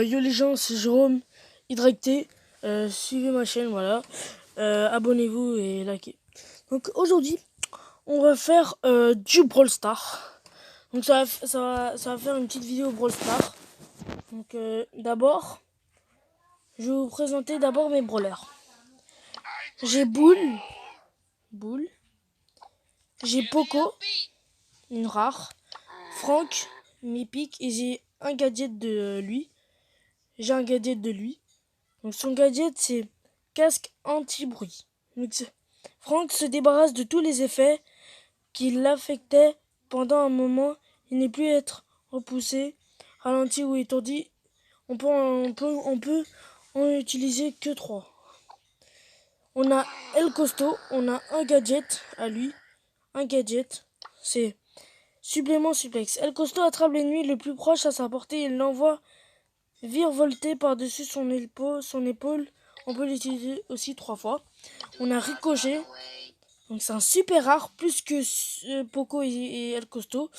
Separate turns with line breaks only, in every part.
Yo les gens, c'est Jérôme, Hydracté. Suivez ma chaîne, voilà. Abonnez-vous et likez. Donc aujourd'hui, on va faire du Brawl Stars. Donc ça va faire une petite vidéo Brawl Stars. Donc d'abord, je vais vous présenter d'abord mes brawlers. J'ai Boule. J'ai Poco, une rare. Franck, mythique. Et j'ai un gadget de lui. Donc son gadget, c'est casque anti-bruit. Franck se débarrasse de tous les effets qui l'affectaient pendant un moment. Il n'est plus être repoussé, ralenti ou étourdi. On peut en utiliser que 3. On a El Costo, on a un gadget à lui. Un gadget, c'est supplément suplex. El Costo attrape l'ennemi le plus proche à sa portée et l'envoie virevolter par-dessus son épaule. On peut l'utiliser aussi 3 fois. On a Ricochet. Donc c'est un super rare, plus que Poco et El Costo.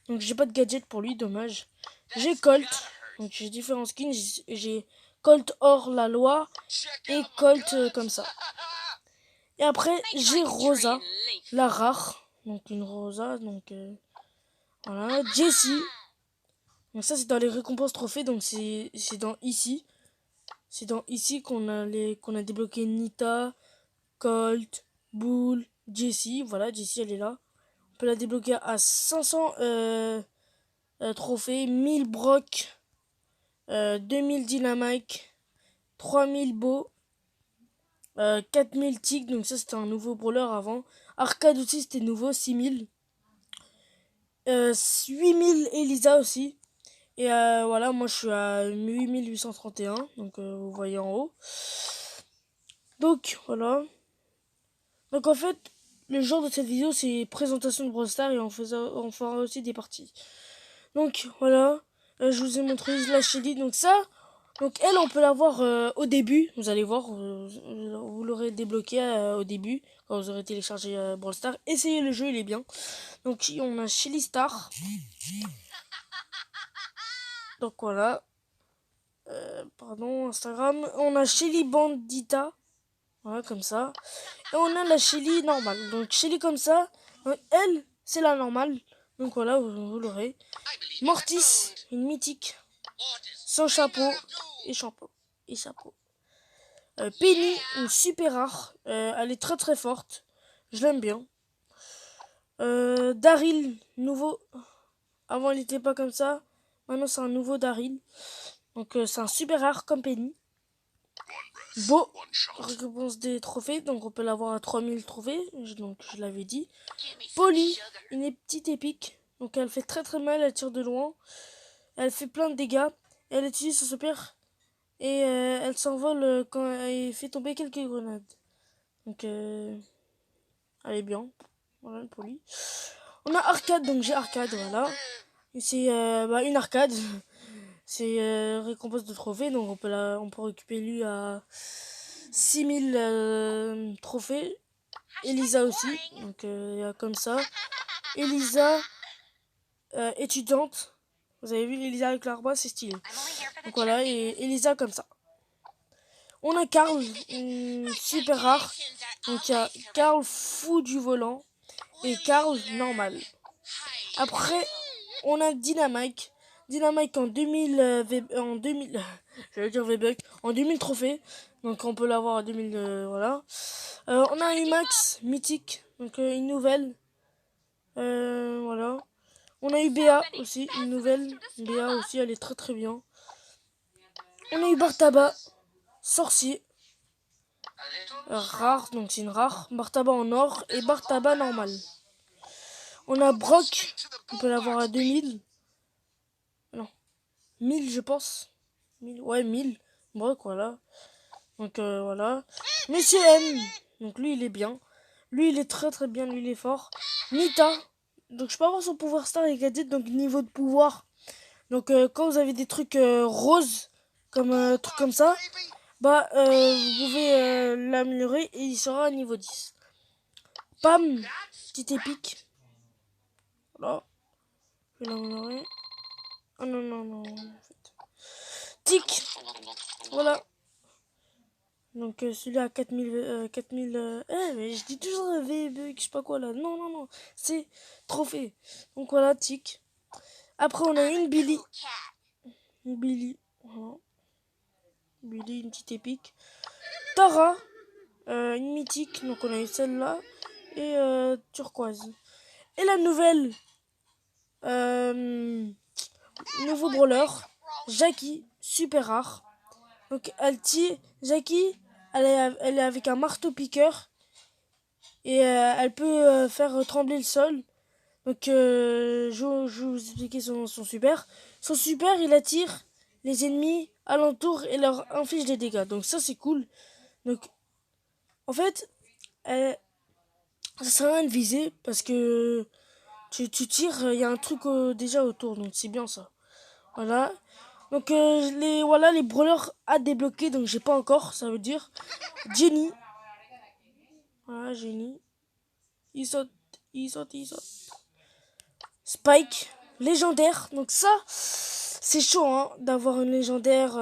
Donc j'ai pas de gadget pour lui, dommage. J'ai Colt. Donc j'ai différents skins. J'ai Colt hors la loi et Colt comme ça. Et après j'ai Rosa, la rare. Donc une Rosa. Donc voilà. Jessie. Donc ça c'est dans les récompenses trophées. Donc c'est dans ici. C'est dans ici qu'on a débloqué Nita, Colt, Bull, Jessie. Voilà, Jessie elle est là. On peut la débloquer à 500 trophées, 1000 Brock, 2000 Dynamite, 3000 Beau, 4000 Tig. Donc ça c'était un nouveau brawler avant. Arcade aussi c'était nouveau, 6000. 8000 Elisa aussi. Et voilà, moi je suis à 8831. Donc vous voyez en haut. Donc voilà. Donc en fait, le genre de cette vidéo c'est présentation de Brawl Stars et on fera aussi des parties. Donc voilà, je vous ai montré la Shelly. Donc ça, donc elle on peut la voir au début. Vous allez voir, vous l'aurez débloqué au début quand vous aurez téléchargé Brawl Stars. Essayez le jeu, il est bien. Donc on a Shelly Star. Donc voilà. Pardon, Instagram. On a Shelly Bandita. Voilà, comme ça. Et on a la Shelly normale. Donc Shelly comme ça. Donc, elle, c'est la normale. Donc voilà, vous l'aurez. Mortis, une mythique. Sans chapeau et chapeau. Penny, une super rare. Elle est très très forte. Je l'aime bien. Daryl, nouveau. Avant, il n'était pas comme ça. Maintenant, c'est un nouveau Daryl. Donc, c'est un super rare comme Penny. Beau, récompense des trophées. Donc, on peut l'avoir à 3000 trophées. Donc, je l'avais dit. Polly, une petite épique. Donc, elle fait très très mal. Elle tire de loin. Elle fait plein de dégâts. Elle utilise son super. Et elle s'envole quand elle fait tomber quelques grenades. Donc, elle est bien. Voilà, Polly. On a Arcade, donc j'ai Arcade, voilà. C'est une arcade. C'est récompense de trophées, donc on peut récupérer lui à 6000 trophées. Elisa aussi, donc comme ça. Elisa, étudiante. Vous avez vu Elisa avec l'arbre, c'est stylé. Donc voilà, et Elisa comme ça. On a Carl, super rare. Donc il y a Carl fou du volant et Carl normal. Après, on a Dynamite. Dynamite en 2000, j'allais dire V-Buck, en 2000 trophées. Donc on peut l'avoir à 2000, voilà. On a un Max mythique, donc une nouvelle. Voilà. On a eu Béa aussi, une nouvelle. Béa aussi, elle est très très bien. On a eu Bartaba, sorcier. Rare, donc c'est une rare. Bartaba en or et Bartaba normal. On a Brock, on peut l'avoir à 2000. Non, 1000 je pense. 1000, ouais, 1000. Brock, voilà. Donc voilà. Monsieur M, donc lui il est bien. Lui il est très très bien, lui il est fort. Nita, donc je peux avoir son pouvoir star et gadget, donc niveau de pouvoir. Donc quand vous avez des trucs roses, comme trucs comme ça, bah vous pouvez l'améliorer et il sera à niveau 10. Pam, petite épique. Voilà. Je vais l'améliorer. Oh non, non, non. En fait. mythique. Voilà. Donc celui-là à 4000 mais je dis toujours V-Buck, je sais pas quoi là. Non, non, non. C'est trophée. Donc voilà, tic. Après on a une Billy. Une Billy. Voilà. Billy, une petite épique. Tara. Une mythique. Donc on a eu celle-là. Et turquoise. Et la nouvelle. Nouveau brawler. Jackie. Super rare. Donc Jackie. Elle est avec un marteau piqueur. Et elle peut faire trembler le sol. Donc je vais vous expliquer son super. Son super, il attire les ennemis alentour et leur inflige des dégâts. Donc ça c'est cool. Donc en fait, ça sert à rien de viser parce que tu tires, il y a un truc déjà autour. Donc c'est bien ça. Voilà. Donc les brawlers à débloquer. Donc j'ai pas encore, ça veut dire. Jenny. Voilà, Jenny. Il saute, il saute, il saute. Spike, légendaire. Donc ça, c'est chaud hein, d'avoir une légendaire.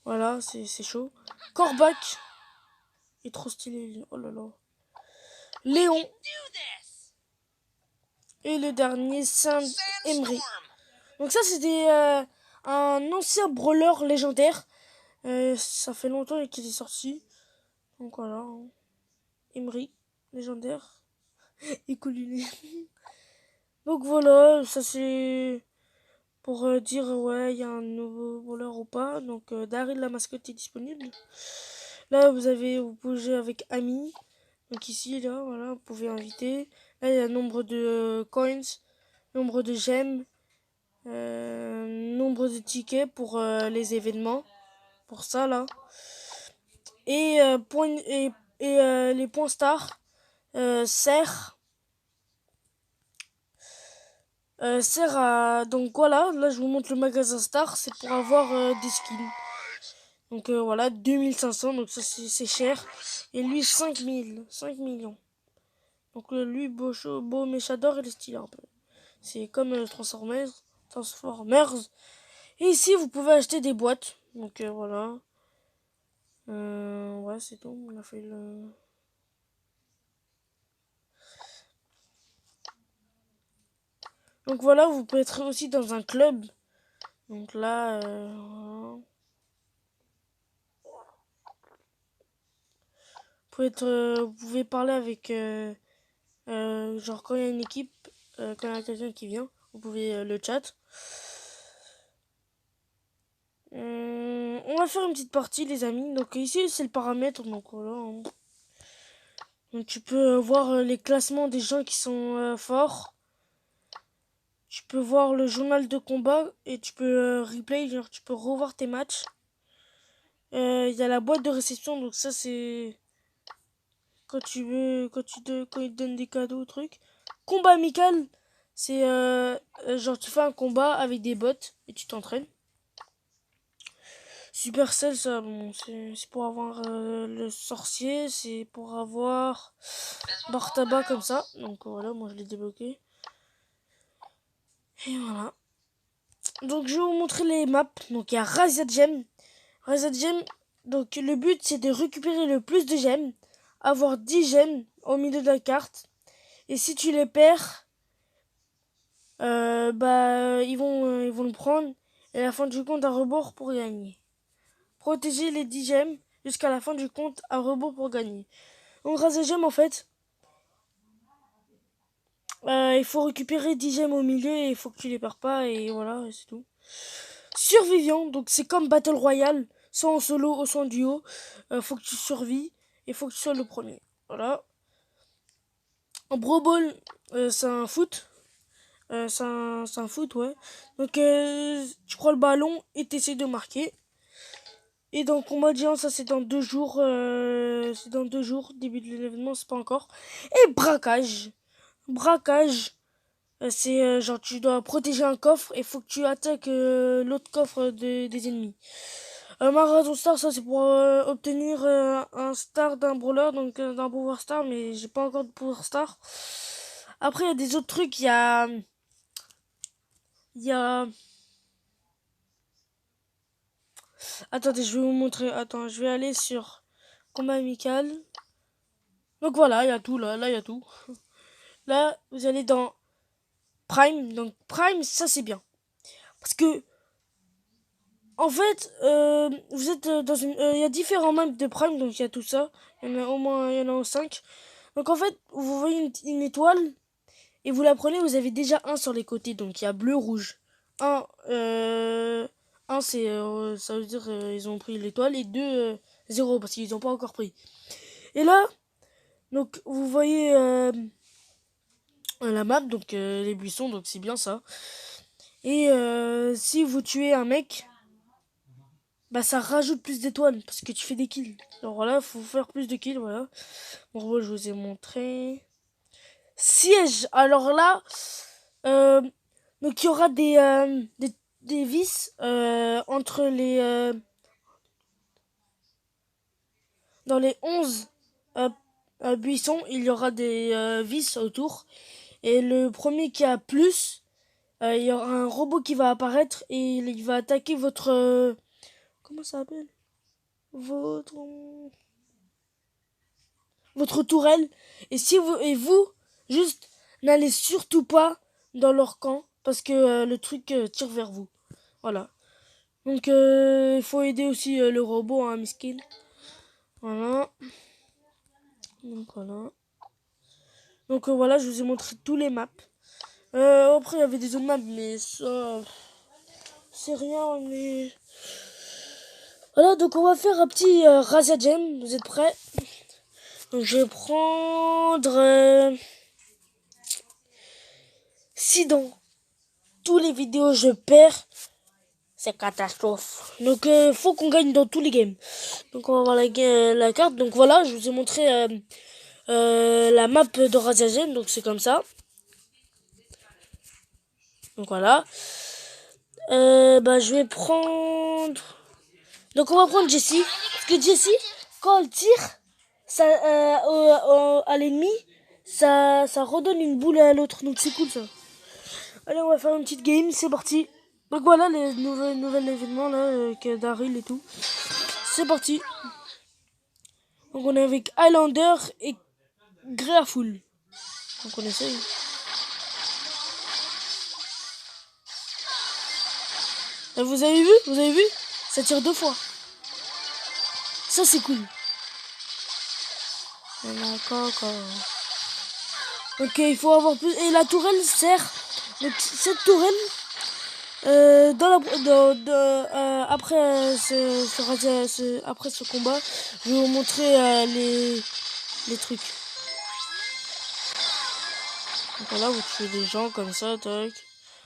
Voilà, c'est chaud. Corbac, il est trop stylé. Oh là là. Léon. Et le dernier, Saint Emery. Donc ça, c'était un ancien brawler légendaire. Ça fait longtemps qu'il est sorti. Donc voilà. Hein. Emery, légendaire. Écoliné. Donc voilà, ça c'est... Pour dire ouais il y a un nouveau voleur ou pas. Donc Daryl la mascotte est disponible. Là vous pouvez jouer avec Ami. Donc ici là voilà vous pouvez inviter. Là il y a nombre de coins, nombre de gemmes, nombre de tickets pour les événements. Pour ça là. Et, les points stars servent sert à... Donc voilà, là je vous montre le magasin Star, c'est pour avoir des skins. Donc voilà, 2500, donc ça c'est cher. Et lui 5000, 5 millions. Donc lui, beau méchador, il est stylé un peu. C'est comme Transformers. Transformers. Et ici, vous pouvez acheter des boîtes. Donc voilà. Ouais, c'est tout, on a fait le... Donc voilà, vous pouvez être aussi dans un club. Donc là, voilà. Vous pouvez parler avec genre quand il y a une équipe, quand il y a quelqu'un qui vient, vous pouvez le chat. On va faire une petite partie les amis. Donc ici c'est le paramètre, donc voilà. Hein. Donc tu peux voir les classements des gens qui sont forts. Tu peux voir le journal de combat et tu peux replay, genre tu peux revoir tes matchs. Il y a la boîte de réception, donc ça c'est quand tu veux, quand ils te donnent des cadeaux, trucs. Combat amical, c'est genre tu fais un combat avec des bots et tu t'entraînes. Supercell, ça, bon, c'est pour avoir le sorcier, c'est pour avoir barre tabac comme ça. Donc voilà, moi je l'ai débloqué. Et voilà. Donc je vais vous montrer les maps. Donc il y a Razia Gem. Razia Gem, donc le but c'est de récupérer le plus de gemmes. Avoir 10 gemmes au milieu de la carte. Et si tu les perds, ils vont le prendre. Et à la fin du compte à rebours pour gagner. Protéger les 10 gemmes jusqu'à la fin du compte à rebours pour gagner. Donc grâce aux gemmes en fait, il faut récupérer 10 gemmes au milieu et il faut que tu les perds pas et voilà, c'est tout. Survivant, donc c'est comme Battle Royale, soit en solo ou soit en duo. Faut que tu survis et faut que tu sois le premier. Voilà. En Brawl Ball, c'est un foot. C'est un foot, ouais. Donc tu prends le ballon et t'essaies de marquer. Et donc combat de géant, ça c'est dans 2 jours. C'est dans 2 jours. Début de l'événement, c'est pas encore. Et braquage. Braquage. C'est genre tu dois protéger un coffre et faut que tu attaques l'autre coffre des ennemis. Marathon Star, ça c'est pour obtenir un star d'un brawler, donc d'un pouvoir star, mais j'ai pas encore de pouvoir star. Après il y a des autres trucs, il y a Attendez, je vais vous montrer. Attends, je vais aller sur combat amical. Donc voilà, il y a tout là. Là, il y a tout. Là, vous allez dans Prime. Donc Prime, ça c'est bien. Parce que, en fait, vous êtes dans une... Il y a différents maps de Prime, donc il y a tout ça. Il y en a au moins, il y en a 5. Donc en fait, vous voyez une étoile et vous la prenez, vous avez déjà un sur les côtés. Donc il y a bleu, rouge. Un c'est... ça veut dire ils ont pris l'étoile et deux, 0 parce qu'ils n'ont pas encore pris. Et là, donc vous voyez la map, donc les buissons, donc c'est bien ça. Et si vous tuez un mec, bah ça rajoute plus d'étoiles parce que tu fais des kills. Alors voilà, faut faire plus de kills, voilà. Bon, moi, je vous ai montré. Siège. Alors là, euh, donc il y aura des vis entre les dans les 11 euh, buissons, il y aura des vis autour. Et le premier qui a plus, il y aura un robot qui va apparaître et il va attaquer votre comment ça s'appelle? Votre tourelle. Et si vous juste n'allez surtout pas dans leur camp parce que le truc tire vers vous. Voilà. Donc il faut aider aussi le robot, hein, miskin. Voilà. Donc voilà. Donc voilà, je vous ai montré tous les maps. Après il y avait des autres maps, mais ça c'est rien. Mais voilà, donc on va faire un petit Razia Gem. Vous êtes prêts? Donc je vais prendre si dans tous les vidéos je perds, c'est catastrophe. Donc faut qu'on gagne dans tous les games. Donc on va voir la carte. Donc voilà, je vous ai montré la map de Razia. Donc c'est comme ça. Donc voilà. Bah je vais prendre. Donc on va prendre Jessie. Parce que Jessie, quand elle tire ça, à l'ennemi, ça redonne une boule à l'autre. Donc c'est cool ça. Allez, on va faire une petite game, c'est parti. Donc voilà les nouvelles événements là, Daryl et tout. C'est parti. Donc on est avec Highlander et Greaful. Donc on essaye. Vous avez vu? Vous avez vu? Ça tire 2 fois. Ça c'est cool. Ok, il faut avoir plus. Et la tourelle sert. Donc cette tourelle, après après ce combat, je vais vous montrer les trucs. Donc voilà, vous tuez des gens comme ça, tac.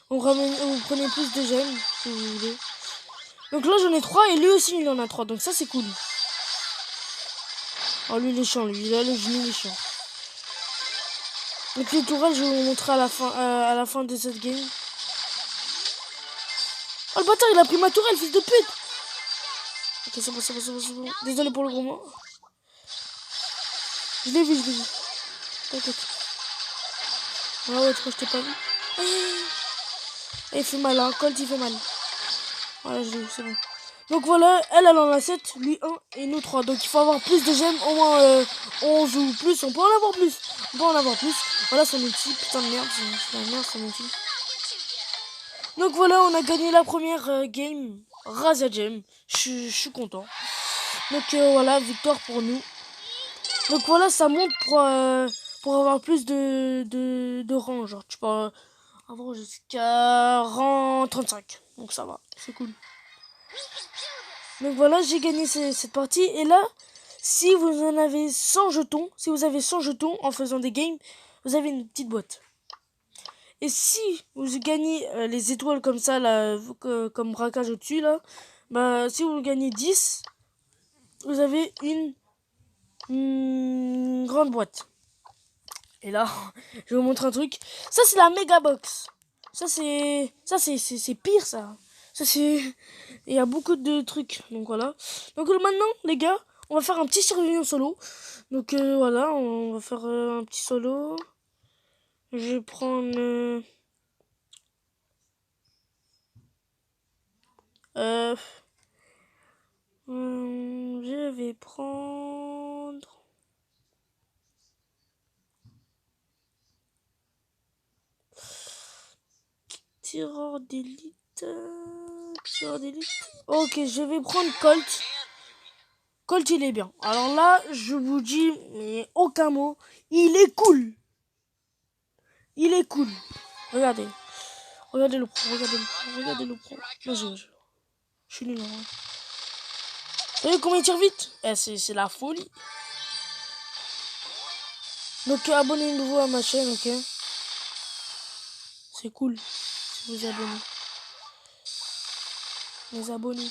Vous prenez plus de gemmes, si vous voulez. Donc là, j'en ai 3 et lui aussi, il en a 3. Donc ça, c'est cool. Oh, lui, il est chiant, lui. Il a le genou, il est chiant. Donc les tourelles, je vais vous montrer à la fin de cette game. Oh, le bâtard, il a pris ma tourelle, fils de pute. Ok, c'est bon, c'est bon, c'est bon, c'est bon. Désolé pour le gros mot. Je l'ai vu, je l'ai vu. T'inquiète. Ah ouais, tu crois que je t'ai pas vu? Il fait mal, hein. Colt, il fait mal. Voilà, je l'ai vu, c'est bon. Donc voilà, elle en a 7, lui 1 et nous 3. Donc il faut avoir plus de gemmes, au moins 11 ou plus. On peut en avoir plus. On peut en avoir plus. Voilà son ulti. Putain de merde, c'est la merde son ulti. Donc voilà, on a gagné la première game. Razia Gem. Je suis content. Donc voilà, victoire pour nous. Donc voilà, ça monte pour avoir plus de rang. Genre, tu peux avoir jusqu'à rang 35. Donc ça va, c'est cool. Donc voilà, j'ai gagné cette partie. Et là, si vous en avez 100 jetons, si vous avez 100 jetons en faisant des games, vous avez une petite boîte. Et si vous gagnez les étoiles comme ça, là, comme braquage au-dessus, là, bah, si vous gagnez 10, vous avez une grande boîte. Et là, je vais vous montrer un truc. Ça, c'est la méga box. Ça, c'est pire, ça. Ça, c'est... Il y a beaucoup de trucs. Donc, voilà. Donc, maintenant, les gars, on va faire un petit survivant solo. Donc, voilà, on va faire un petit solo. Je vais prendre... vais prendre... Tireur d'élite. Tireur d'élite. Ok, je vais prendre Colt. Colt, il est bien. Alors là, je vous dis, mais aucun mot. Il est cool. Il est cool. Regardez. Regardez le pro. Regardez le pro. Regardez le pro. Non, je suis nul. Hein. Vous voyez comment il tire vite? Eh, c'est la folie. Donc, abonnez-vous à ma chaîne, ok? C'est cool si vous abonnez. Les abonnés.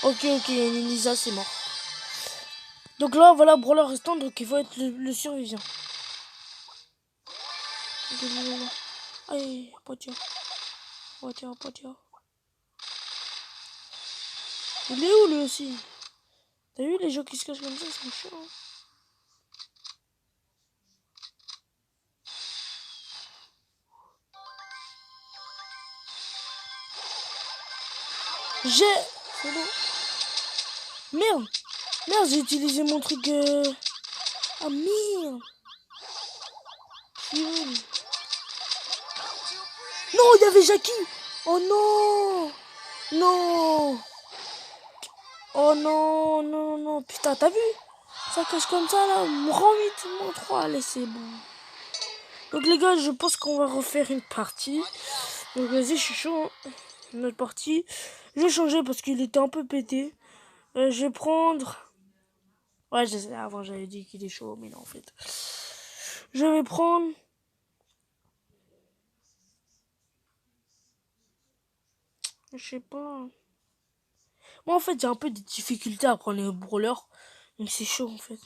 Ok, Elisa, c'est mort. Donc là, voilà, brawler restant, donc il faut être le survivant. Aïe, potier. Il est où lui aussi? T'as vu les gens qui se cachent comme ça, c'est chiant. C'est bon. Merde, j'ai utilisé mon truc. Ah merde. Non, il y avait Jackie. Oh non. Non. Oh non. Putain, t'as vu? Ça cache comme ça là. Rang 8, moins 3. Allez, c'est bon. Donc les gars, je pense qu'on va refaire une partie. Donc vas-y, je suis chaud. Hein. Notre partie. Je vais changer parce qu'il était un peu pété. Je vais prendre... Ouais, je sais, avant j'avais dit qu'il est chaud, mais non en fait. Je vais prendre... Je sais pas. Moi en fait j'ai un peu des difficultés à prendre les brawlers. Donc c'est chaud en fait.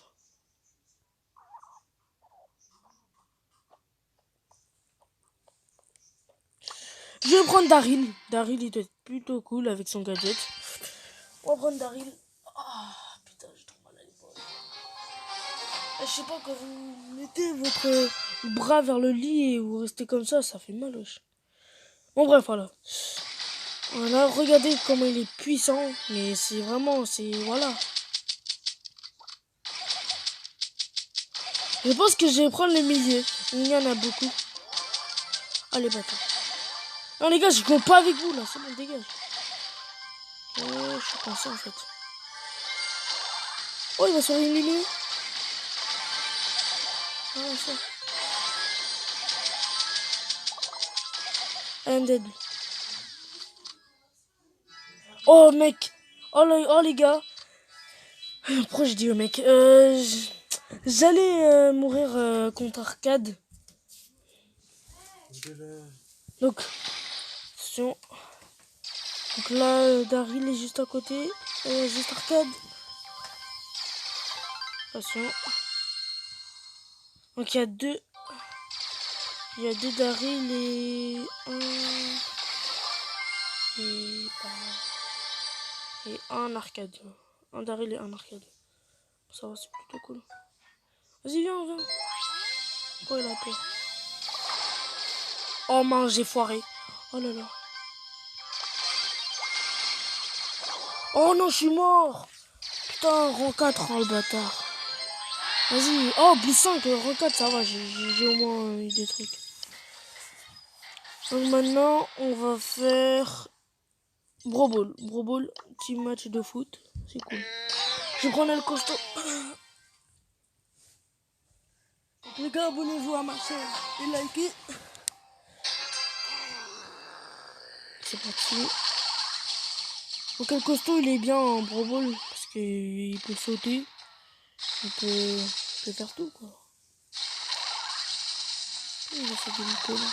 Je vais prendre Daryl. Daryl il doit être plutôt cool avec son gadget. On va prendre Daryl. Ah putain, j'ai trop mal à l'épaule. Je sais pas, quand vous mettez votre bras vers le lit et vous restez comme ça fait mal. Wesh. Bon bref, voilà. Voilà, regardez comment il est puissant. Mais c'est vraiment, voilà. Je pense que je vais prendre le milieu. Il y en a beaucoup. Allez, bâtard. Non, les gars, je compte pas avec vous, là. C'est bon, dégage. Oh, je suis coincé, en fait. Oh, il va se rééliminer. Ah, ça. I'm dead. Oh, mec. Oh, les gars. Pourquoi je dis oh, mec j'allais mourir contre Arcade. Donc, attention. Donc là, Daryl est juste à côté. Juste Arcade. Attention. Donc il y a deux. Il y a deux Daryl et et un Arcade. Un Daryl et un Arcade. Ça va, c'est plutôt cool. Vas-y, viens. Oh, il a peur. Oh mince, j'ai foiré. Oh là là. Oh non, je suis mort. Putain, rang 4, oh le bâtard. Vas-y. Oh, plus 5, rang 4, ça va, j'ai au moins eu des trucs. Donc maintenant, on va faire Brawl Ball. Brawl Ball, petit match de foot. C'est cool. Je vais prendre le costaud. Donc les gars, abonnez-vous à ma chaîne et likez. C'est parti. Donc le costaud, il est bien en Brawl Ball parce qu'il peut sauter. Il peut faire tout, quoi. Il va faire des mythos, là.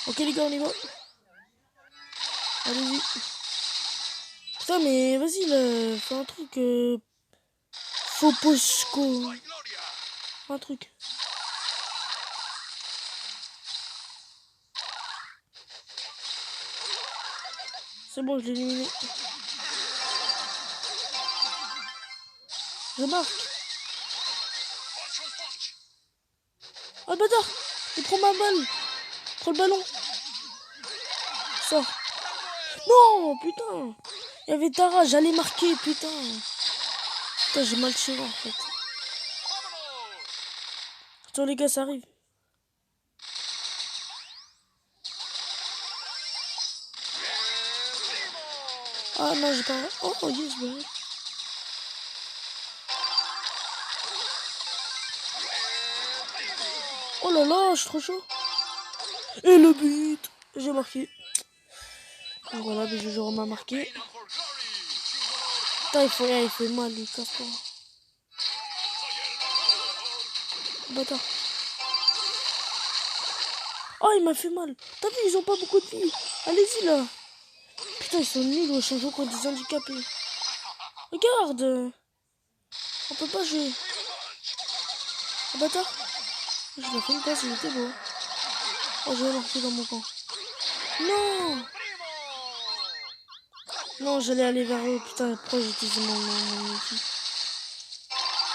Ok les gars, on y va. Allez-y. Putain, mais vas-y, là, fais un truc. Faux posco. Un truc. C'est bon, je l'ai éliminé. Je marque. Oh le bâtard, il prend ma balle. Prends le ballon. Sors. Non, putain. Il y avait Tara, j'allais marquer, putain. Putain, j'ai mal tiré en fait. Attends les gars, ça arrive. Ah non, j'ai pas... Oh yes, bah oui. Oh là là, je suis trop chaud. Et le but. J'ai marqué. Donc voilà, mais je m'a marqué. Putain, il fait mal, lui, casse-toi. Bâtard. Oh, il m'a fait mal. T'as vu, ils ont pas beaucoup de vie. Allez-y, là. Putain, ils sont nuls, wesh, on joue contre des handicapés. Regarde. On peut pas jouer. Oh, bâtard. Je l'ai fait une passe, il était beau. Oh, j'ai marqué dans mon camp. Non. Non, j'allais aller vers eux. Putain, pourquoi j'ai utilisé mon outil?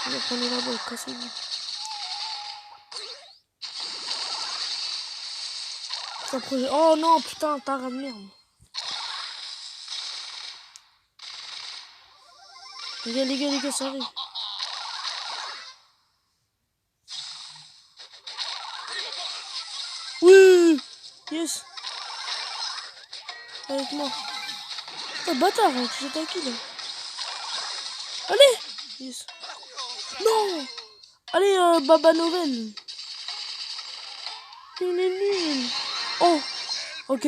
Allez, prenez la balle, cassez-vous. Putain, projet. Oh non, putain, t'as de merde. Les gars, ça arrive. Oui. Yes. Avec moi. Putain, bâtard, hein, tu jettes à qui, là? Allez. Yes. Non. Allez, Baba Novel. Il est nul. Oh. Ok.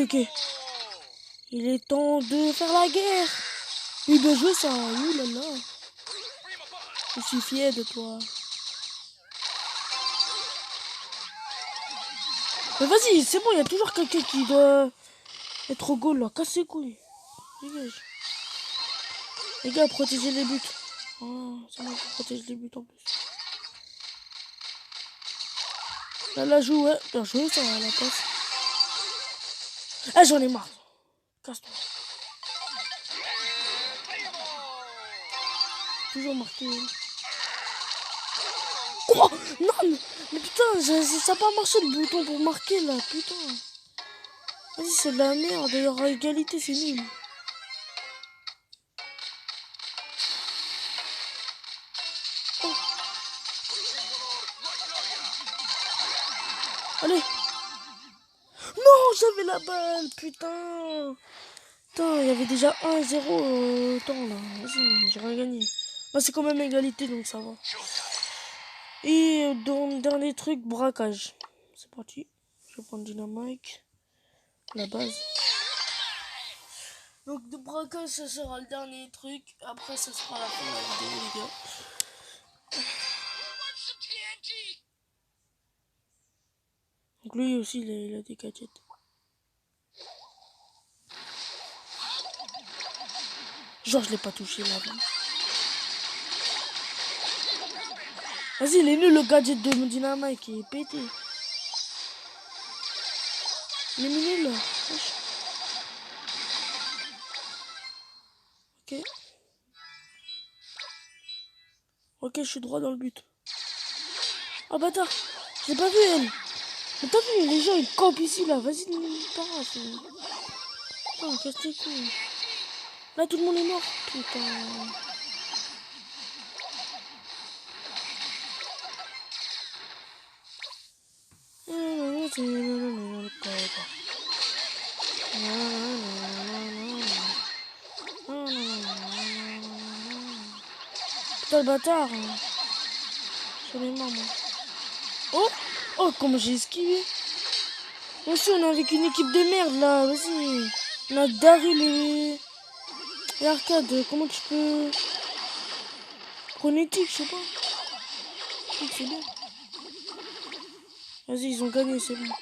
Il est temps de faire la guerre. Il doit jouer ça. Ouh là là. Je suis fier de toi. Mais vas-y, c'est bon, il y a toujours quelqu'un qui doit être au goal là. Casse les couilles. Dégage. Les gars, protégez les buts. Oh, c'est moi qui protège les buts en plus. Là, la joue, ouais. Bien joué ça, la passe. Ah, j'en ai marre. Casse-toi. Toujours marqué. Oh non, mais putain, ça n'a pas marché le bouton pour marquer là, putain. Vas-y, c'est de la merde. Il y aura égalité, c'est nul. Oh. Allez. Non, j'avais la balle, putain. Putain, il y avait déjà 1-0 temps là. Vas-y, j'ai rien gagné. Bah, c'est quand même égalité, donc ça va. Et dans le dernier truc, braquage. C'est parti. Je vais prendre Dynamite. La base. Donc de braquage, ça sera le dernier truc. Après, ça sera la fin de la vidéo, les gars. Donc lui aussi, il a des gadgets. Genre, je l'ai pas touché là. Vas-y, il est nul le gadget de mon Dynamite qui est pété. Il est nul là. Ok. Ok, je suis droit dans le but. Ah bâtard, j'ai pas vu elle. Mais t'as vu, les gens ils campent ici là. Vas-y, t'arrache. Putain, casse tes couilles. Là, tout le monde est mort. Putain. Putain, le bâtard. J'en ai marre, moi. Oh, oh, comment j'ai esquivé. Aussi, on est avec une équipe de merde là. Vas-y. On a Daryl et Arcade. Comment tu peux. Chronétique, je sais pas. C'est bien. Vas-y, ils ont gagné, c'est bon.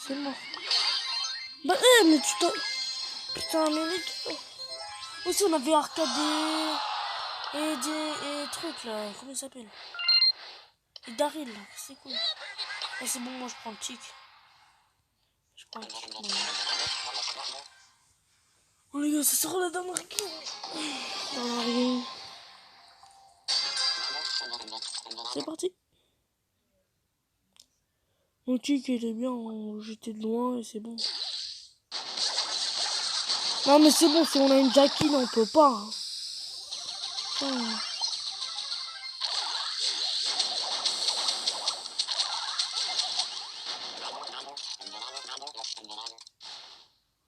C'est mort. Bah, mais tu t'as. Putain, mais mec. Aussi, on avait Arcade et trucs là. Comment il s'appelle? Et Daryl, là. C'est cool. Ah, c'est bon, moi je prends le tic. Je prends le tic. Oh les gars, ça sera la dernière game. C'est parti. Mon tic, il est bien, j'étais de loin et c'est bon. Non mais c'est bon, si on a une Jackie, on peut pas. Hein.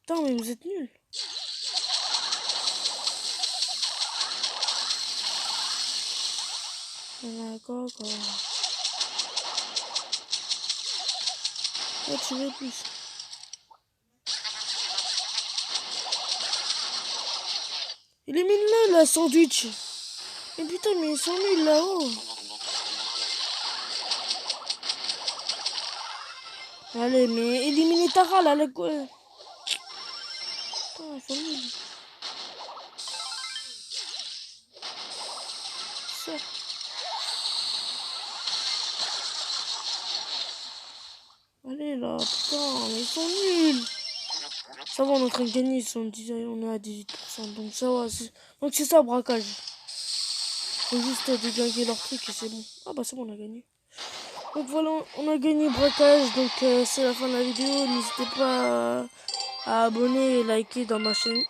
Putain, mais vous êtes nuls. D'accord, quoi. Oh, tu veux plus. Élimine-le, la sandwich. Mais putain, mais ils sont nuls là-haut. Allez, mais éliminez Tara là, quoi. Putain, ils sont nuls. Ça. Allez là, putain, mais ils sont nuls. Ça va, on est en train de gagner, on est à 18%, donc ça va. Donc c'est ça, braquage. Faut juste déglinguer leur truc et c'est bon. Ah bah c'est bon, on a gagné. Donc voilà, on a gagné braquage, donc c'est la fin de la vidéo. N'hésitez pas à abonner et liker dans ma chaîne.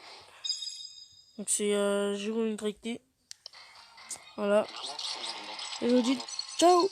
Donc c'est Jérôme Tracté. Voilà. Et je vous dis ciao.